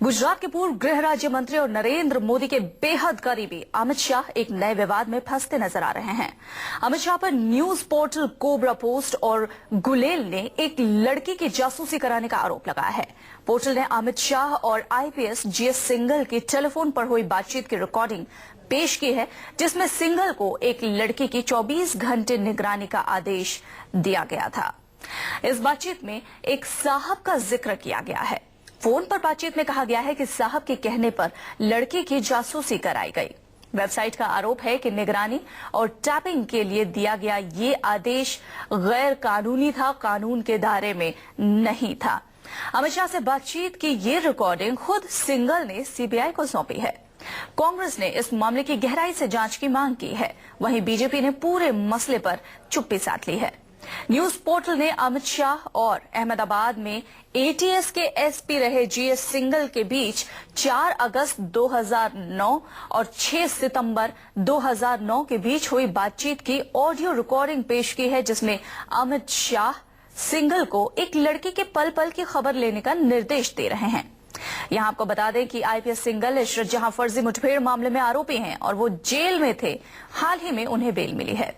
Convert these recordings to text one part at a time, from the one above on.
गुजरात के पूर्व गृह राज्य मंत्री और नरेंद्र मोदी के बेहद करीबी अमित शाह एक नए विवाद में फंसते नजर आ रहे हैं। अमित शाह पर न्यूज पोर्टल कोबरा पोस्ट और गुलेल ने एक लड़की की जासूसी कराने का आरोप लगाया है। पोर्टल ने अमित शाह और आईपीएस जीएस सिंघल की टेलीफोन पर हुई बातचीत की रिकॉर्डिंग पेश की है, जिसमें सिंघल को एक लड़की की 24 घंटे निगरानी का आदेश दिया गया था। इस बातचीत में एक साहब का जिक्र किया गया है। फोन पर बातचीत में कहा गया है कि साहब के कहने पर लड़की की जासूसी कराई गई। वेबसाइट का आरोप है कि निगरानी और टैपिंग के लिए दिया गया ये आदेश गैर कानूनी था, कानून के दायरे में नहीं था। अमित शाह से बातचीत की ये रिकॉर्डिंग खुद सिंघल ने सीबीआई को सौंपी है। कांग्रेस ने इस मामले की गहराई से जांच की मांग की है। वहीं बीजेपी ने पूरे मसले पर चुप्पी साध ली है। न्यूज पोर्टल ने अमित शाह और अहमदाबाद में एटीएस के एसपी रहे जीएस सिंघल के बीच 4 अगस्त 2009 और 6 सितंबर 2009 के बीच हुई बातचीत की ऑडियो रिकॉर्डिंग पेश की है, जिसमें अमित शाह सिंघल को एक लड़की के पल पल की खबर लेने का निर्देश दे रहे हैं। यहां आपको बता दें कि आईपीएस सिंघल जहां फर्जी मुठभेड़ मामले में आरोपी हैं और वो जेल में थे, हाल ही में उन्हें बेल मिली है।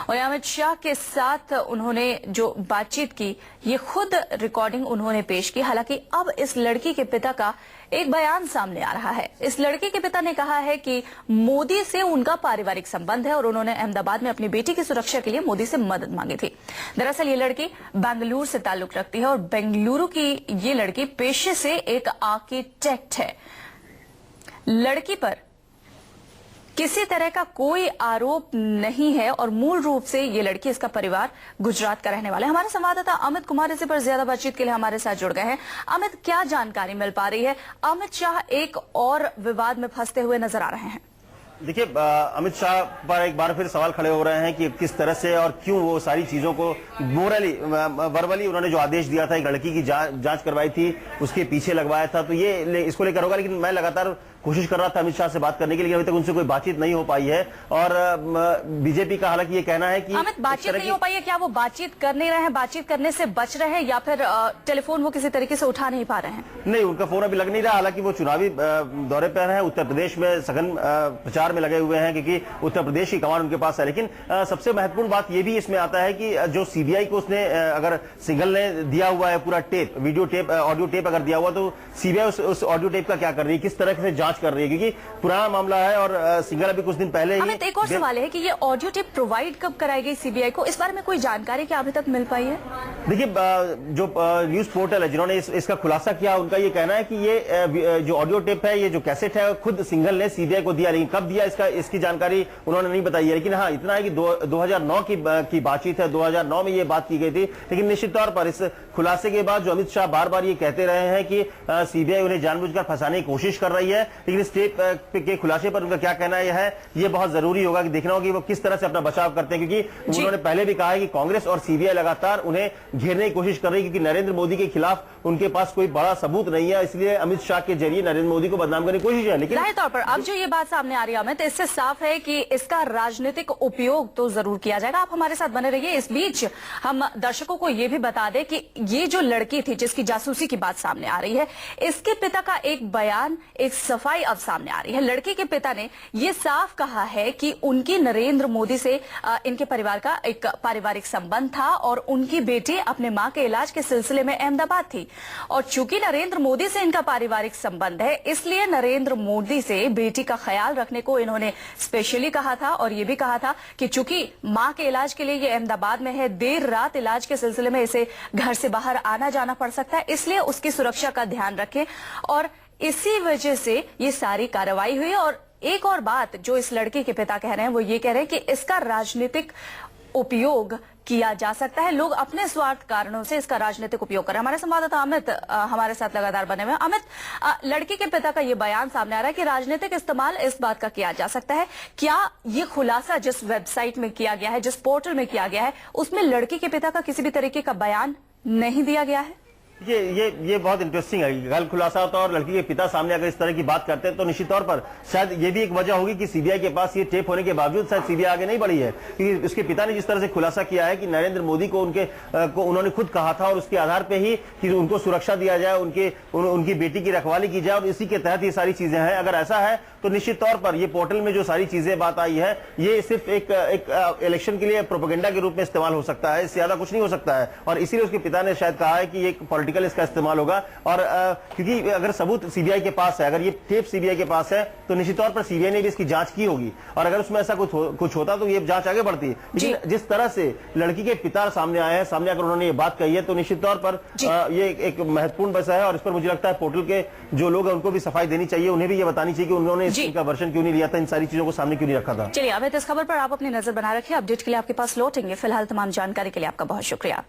और अमित शाह के साथ उन्होंने जो बातचीत की, ये खुद रिकॉर्डिंग उन्होंने पेश की। हालांकि अब इस लड़की के पिता का एक बयान सामने आ रहा है। इस लड़की के पिता ने कहा है कि मोदी से उनका पारिवारिक संबंध है और उन्होंने अहमदाबाद में अपनी बेटी की सुरक्षा के लिए मोदी से मदद मांगी थी। दरअसल ये लड़की बेंगलुरु से ताल्लुक रखती है और बेंगलुरु की ये लड़की पेशे से एक आर्किटेक्ट है। लड़की पर किसी तरह का कोई आरोप नहीं है और मूल रूप से ये लड़की, इसका परिवार गुजरात का रहने वाला है। हमारे संवाददाता अमित कुमार इसी पर ज्यादा बातचीत के लिए हमारे साथ जुड़ गए हैं। अमित, क्या जानकारी मिल पा रही है? अमित शाह एक और विवाद में फंसते हुए नजर आ रहे हैं। देखिए, अमित शाह पर एक बार फिर सवाल खड़े हो रहे हैं कि किस तरह से और क्यों वो सारी चीजों को वर्बली उन्होंने जो आदेश दिया था, एक लड़की की जांच करवाई थी, उसके पीछे लगवाया था, तो ये इसको लेकर होगा। लेकिन मैं लगातार कोशिश कर रहा था अमित शाह से बात करने के लिए, अभी तक उनसे कोई बातचीत नहीं हो पाई है। और बीजेपी का हालांकि ये कहना है कि अमित, बातचीत नहीं हो पाई है। क्या वो बातचीत कर नहीं रहे हैं, बातचीत करने से बच रहे हैं, या फिर टेलीफोन वो किसी तरीके से उठा नहीं पा रहे हैं? नहीं, उनका फोन अभी लग नहीं रहा। हालांकि वो चुनावी दौरे पर है, उत्तर प्रदेश में सघन प्रचार में लगे हुए हैं, क्योंकि उत्तर प्रदेश की कमान उनके पास है। लेकिन सबसे महत्वपूर्ण बात यह भी इसमें आता है कि जो सीबीआई को उसने अगर सिंघल ने दिया हुआ है पूरा tape, video tape, audio tape अगर दिया हुआ, तो सीबीआई उस ऑडियो टेप का क्या कर रही है, किस तरह से जांच कर रही है, क्योंकि पुराना मामला है। और सिंघल अभी कुछ दिन पहले ही एक और सवाल है कि ये ऑडियो टेप प्रोवाइड कब कराई गई सीबीआई को? इस बारे में कोई जानकारी क्या अभी तक मिल पाई है? देखिए, जो न्यूज पोर्टल है जिन्होंने इसका खुलासा किया, उनका ये कहना है कि ये जो ऑडियो टेप है, ये जो कैसेट है, खुद सिंघल ने सीबीआई को दिया। लेकिन कब दिया इसकी जानकारी उन्होंने नहीं बताई है। लेकिन हाँ, इतना है कि 2009 की बातचीत है, 2009 में ये बात की गई थी। लेकिन निश्चित तौर पर इस खुलासे के बाद जो अमित शाह बार बार ये कहते रहे हैं कि सीबीआई उन्हें जानबूझकर फंसाने की कोशिश कर रही है, लेकिन इस टेप के खुलासे पर उनका क्या कहना है, ये बहुत जरूरी होगा कि देखना होगा कि वो किस तरह से अपना बचाव करते हैं। क्योंकि उन्होंने पहले भी कहा है कि कांग्रेस और सीबीआई लगातार उन्हें घेरने की कोशिश कर रही है, क्योंकि नरेंद्र मोदी के खिलाफ उनके पास कोई बड़ा सबूत नहीं है। इसलिए अमित शाह के जरिए नरेंद्र मोदी को बदनाम करने की कोशिश है। लेकिन जाहिर तौर पर अब जो ये बात सामने आ रही है अमित, इससे साफ है कि इसका राजनीतिक उपयोग तो जरूर किया जाएगा। आप हमारे साथ बने रहिए। इस बीच हम दर्शकों को ये भी बता दें कि ये जो लड़की थी जिसकी जासूसी की बात सामने आ रही है, इसके पिता का एक बयान, एक सफाई अब सामने आ रही है। लड़की के पिता ने यह साफ कहा है कि उनकी नरेंद्र मोदी से इनके परिवार का एक पारिवारिक संबंध था और उनकी बेटी अपने मां के इलाज के सिलसिले में अहमदाबाद थी। और चूंकि नरेंद्र मोदी से इनका पारिवारिक संबंध है, इसलिए नरेंद्र मोदी से बेटी का ख्याल रखने को इन्होंने स्पेशली कहा था। और यह भी कहा था कि चूंकि मां के इलाज के लिए ये अहमदाबाद में है, देर रात इलाज के सिलसिले में इसे घर से बाहर आना जाना पड़ सकता है, इसलिए उसकी सुरक्षा का ध्यान रखें। और इसी वजह से ये सारी कार्रवाई हुई। और एक और बात जो इस लड़के के पिता कह रहे हैं, वो ये कह रहे हैं कि इसका राजनीतिक उपयोग किया जा सकता है। लोग अपने स्वार्थ कारणों से इसका राजनीतिक उपयोग कर रहे हैं। हमारे संवाददाता अमित हमारे साथ लगातार बने हुए हैं। अमित, लड़की के पिता का ये बयान सामने आ रहा है कि राजनीतिक इस्तेमाल इस बात का किया जा सकता है। क्या ये खुलासा जिस वेबसाइट में किया गया है, जिस पोर्टल में किया गया है, उसमें लड़की के पिता का किसी भी तरीके का बयान नहीं दिया गया है? ये बहुत इंटरेस्टिंग है। कल खुलासा होता है और लड़की के पिता सामने अगर इस तरह की बात करते हैं तो निश्चित तौर पर शायद ये भी एक वजह होगी कि सीबीआई के पास ये टेप होने के बावजूद शायद सीबीआई आगे नहीं बढ़ी है, क्योंकि उसके पिता ने जिस तरह से खुलासा किया है कि नरेंद्र मोदी को उन्होंने खुद कहा था और उसके आधार पर ही कि उनको सुरक्षा दिया जाए, उनकी बेटी की रखवाली की जाए और इसी के तहत ये सारी चीजें हैं। अगर ऐसा है तो निश्चित तौर पर ये पोर्टल में जो सारी चीजें बात आई है ये सिर्फ एक इलेक्शन के लिए प्रोपेगेंडा के रूप में इस्तेमाल हो सकता है, इससे ज्यादा कुछ नहीं हो सकता है। और इसीलिए उसके पिता ने शायद कहा है कि ये पॉलिटिकल इसका इस्तेमाल होगा। और क्योंकि अगर सबूत सीबीआई के पास है, अगर ये टेप सीबीआई के पास है तो निश्चित तौर पर सीबीआई ने भी इसकी जांच की होगी और अगर उसमें ऐसा कुछ होता तो ये जांच आगे बढ़ती। लेकिन जिस तरह से लड़की के पिता सामने आए हैं, सामने आकर उन्होंने ये बात कही है तो निश्चित तौर पर ये एक महत्वपूर्ण विषय है और इस पर मुझे लगता है पोर्टल के जो लोग हैं उनको भी सफाई देनी चाहिए, उन्हें भी ये बतानी चाहिए कि उन्होंने इनका वर्जन क्यों नहीं लिया था, इन सारी चीजों को सामने क्यों नहीं रखा था। चलिए अमित, इस खबर पर आप अपनी नजर बना रखिए, अपडेट के लिए आपके पास लौटेंगे। फिलहाल तमाम जानकारी के लिए आपका बहुत शुक्रिया।